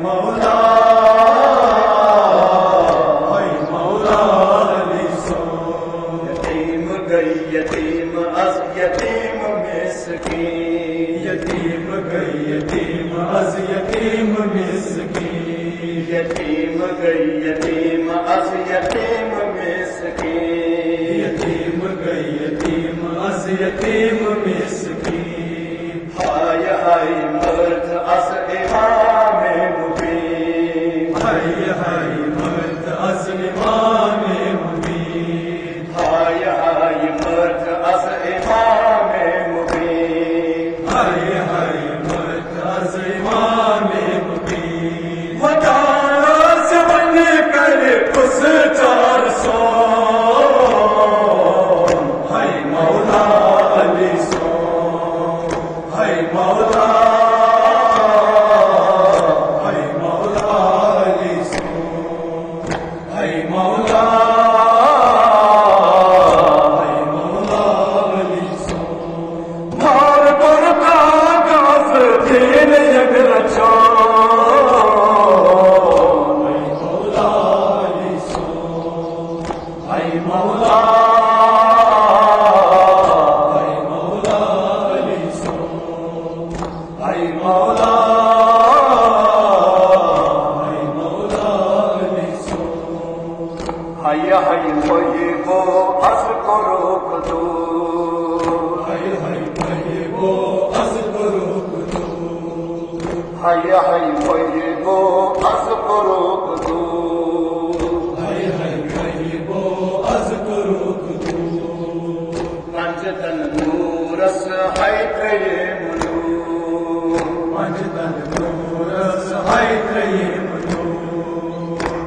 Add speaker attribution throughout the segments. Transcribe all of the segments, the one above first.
Speaker 1: مولا علی سو یتیم گئی یتیم از یتیم مسکین یتیم گئی یتیم از یتیم مسکین یتیم گئی یتیم از یتیم مسکین یتیم گئی یتیم از یتیم مسکین ہائے ہائے مرد از امام مبین ہائے ہائے مرد از امام مبین ہائے ہائے مرد از امام مبین ہائے ہائے مرد از امام مبین وطارا سے بن کر اس 400 ہائے مولا علی سو ہائے مولا ہائے مولا علی سو ہائے مولا ہائے مولا علی سو مار پر کاغذ دین یک رچا ہائے مولا علی سو ہائے مولا ہائے ہائے طیبو اذکرو کدو ہائے ہائے طیبو اذکرو کدو ہائے ہائے طیبو اذکرو کدو ہائے ہائے طیبو اذکرو کدو پنجتن نورس ہائے ترے منو پنجتن نورس ہائے ترے منو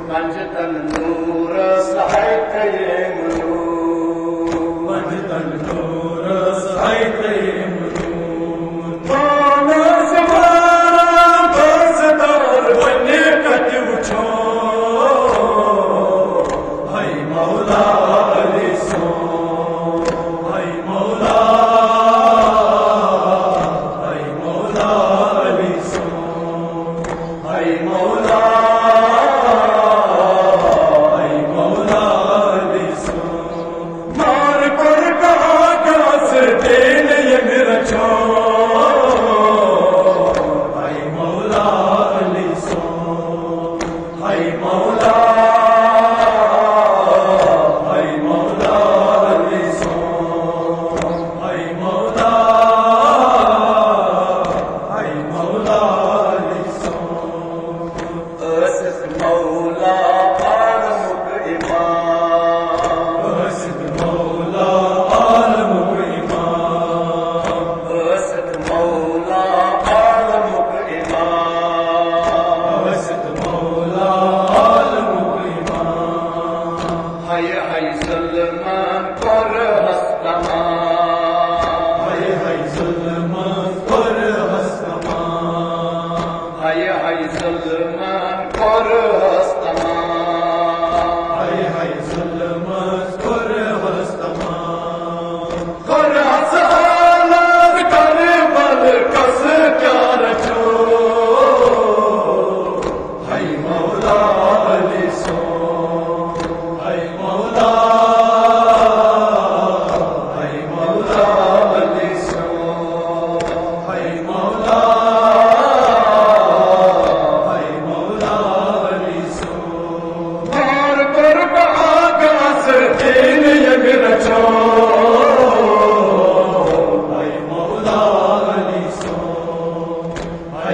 Speaker 1: پنجتن نورس ہائے ترے منو پنجتن نورس ہائے ترے منو مانس بارا بس دار بنے کٹ اچھو ہائے مولا علی سو ہائے مولا ہائے مولا علی سو ہائے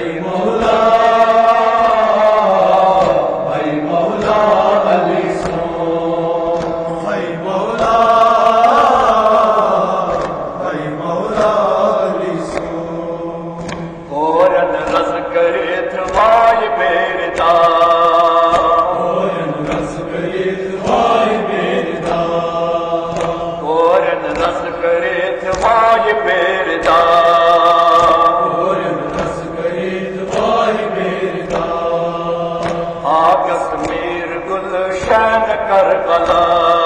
Speaker 1: مولا
Speaker 2: کر بلا